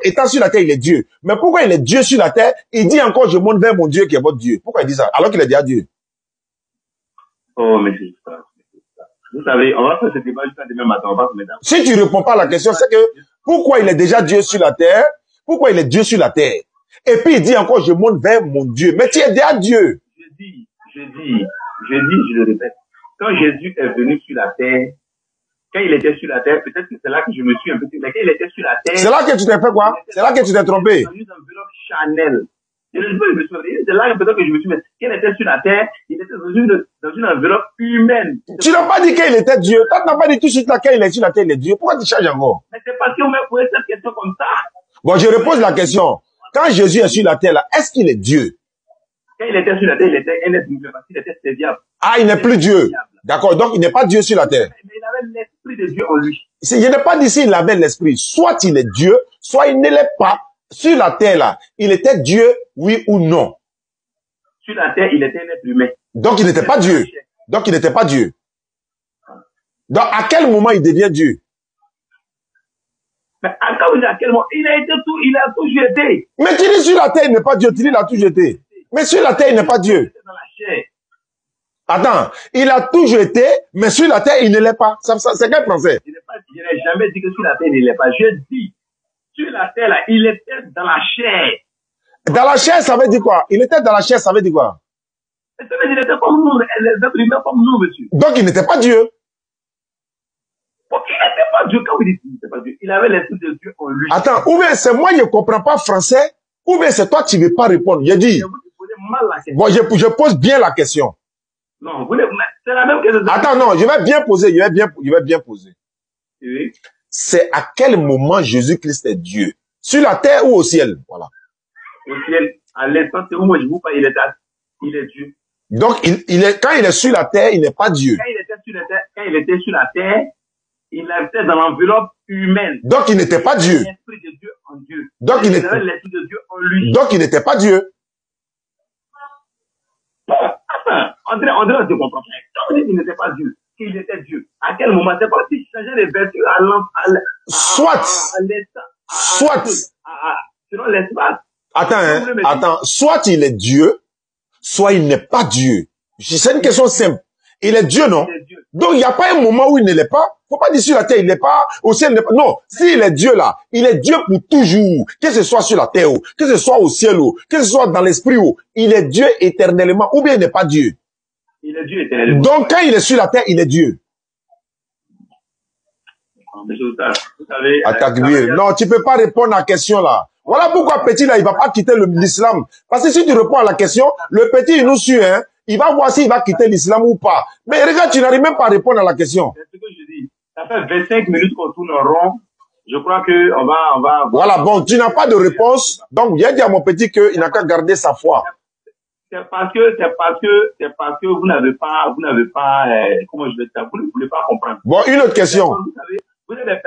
étant sur la terre, il est Dieu. Mais pourquoi il est Dieu sur la terre? Il dit encore, je monte vers mon Dieu qui est votre Dieu. Pourquoi il dit ça? Alors qu'il est déjà Dieu. Oh, mais c'est ça. Vous savez, on va faire ce débat jusqu'à demain matin. On va se mettre d'accord. Si tu ne réponds pas à la question, c'est que pourquoi il est déjà Dieu sur la terre? Pourquoi il est Dieu sur la terre? Et puis il dit encore, je monte vers mon Dieu. Mais tu es déjà Dieu. Je le répète. Quand Jésus est venu sur la terre, quand il était sur la terre, peut-être que c'est là que je me suis un peu... Mais quand il était sur la terre... C'est là que tu t'es fait quoi? C'est là que tu t'es trompé. Dans une enveloppe Chanel. C'est là peut-être que je me suis dit, mais quand il était sur la terre, il était dans une enveloppe humaine. Tu n'as pas dit qu'il était Dieu. Toi, tu n'as pas dit tout de suite là qu'il est sur la terre, il est Dieu. Pourquoi tu changes encore? Mais c'est parce qu'on m'a posé cette question comme ça. Bon, je repose la question. Quand Jésus est sur la terre là, est-ce qu'il est Dieu? Quand il était sur la terre, il était un être humain parce qu'il était serviable. Ah, il n'est plus Dieu. D'accord, donc il n'est pas Dieu sur la terre. Mais il avait l'esprit de Dieu en lui. Je n'ai pas dit s'il avait l'esprit. Soit il est Dieu, soit il ne l'est pas. Sur la terre là, il était Dieu, oui ou non? Sur la terre, il était un être humain. Donc il n'était pas Dieu. Donc il n'était pas Dieu. Donc à quel moment il devient Dieu? Mais à quel moment? Il a toujours été. Mais tu dis sur la terre, il n'est pas Dieu. Tu dis il a toujours été. Mais sur la terre, il n'est pas Dieu. Dans la chair. Attends, il a toujours été, mais sur la terre, il ne l'est pas. C'est quel français? Je n'ai jamais dit que sur la terre, il ne l'est pas. Je dis, sur la terre, là, il était dans la chair. Dans la chair, ça veut dire quoi? Il était dans la chair, ça veut dire quoi? Ça veut dire qu'il était comme nous, les êtres humains comme nous, monsieur. Donc il n'était pas Dieu. Bon, il n'était pas Dieu. Quand vous dites qu'il n'était pas Dieu, il avait l'esprit de Dieu en lui. Attends, ou bien c'est moi, je ne comprends pas français, ou bien c'est toi qui ne veux pas répondre. J'ai dit. Vous posez mal la question. Bon, je pose bien la question. Non, c'est la même question. Attends, non, je vais bien poser, je vais bien poser. Oui. C'est à quel moment Jésus-Christ est Dieu? Sur la terre ou au ciel? Voilà. Au ciel, à l'instant où moi je vous parle, il est Dieu. Donc, quand il est sur la terre, il n'est pas Dieu. Quand il était sur la terre, il était dans l'enveloppe humaine. Donc, il n'était pas Dieu. L'esprit de Dieu en Dieu. Donc, il avait l'esprit de Dieu en lui. Donc, il n'était pas Dieu. Bon, enfin, André, on ne comprend pas. Quand vous dites qu'il n'était pas Dieu, qu'il était Dieu, à quel moment? C'est pas si changeait les vertus Soit. Selon l'espace. Attends, soit il est Dieu, soit il n'est pas Dieu. C'est une question simple. Il est Dieu, non? Donc, il n'y a pas un moment où il ne l'est pas. Faut pas dire sur la terre, il n'est pas, au ciel, il n'est pas. Non, s'il est Dieu là, il est Dieu pour toujours. Que ce soit sur la terre, que ce soit au ciel, que ce soit dans l'esprit, il est Dieu éternellement, ou bien il n'est pas Dieu. Il est Dieu éternellement. Donc, quand il est sur la terre, il est Dieu. Vous savez, non, tu peux pas répondre à la question là. Voilà pourquoi petit là, il va pas quitter l'islam. Parce que si tu réponds à la question, le petit, il nous suit, hein. Il va voir s'il va quitter l'islam ou pas. Mais regarde, tu n'arrives même pas à répondre à la question. C'est ce que je dis. Ça fait 25 minutes qu'on tourne en rond. Je crois que on va. Voilà, bon, tu n'as pas de réponse. Donc, j'ai dit à mon petit qu'il n'a qu'à garder sa foi. C'est parce que vous n'avez pas, comment je vais dire, vous ne voulez pas comprendre. Bon, une autre question. Vous avez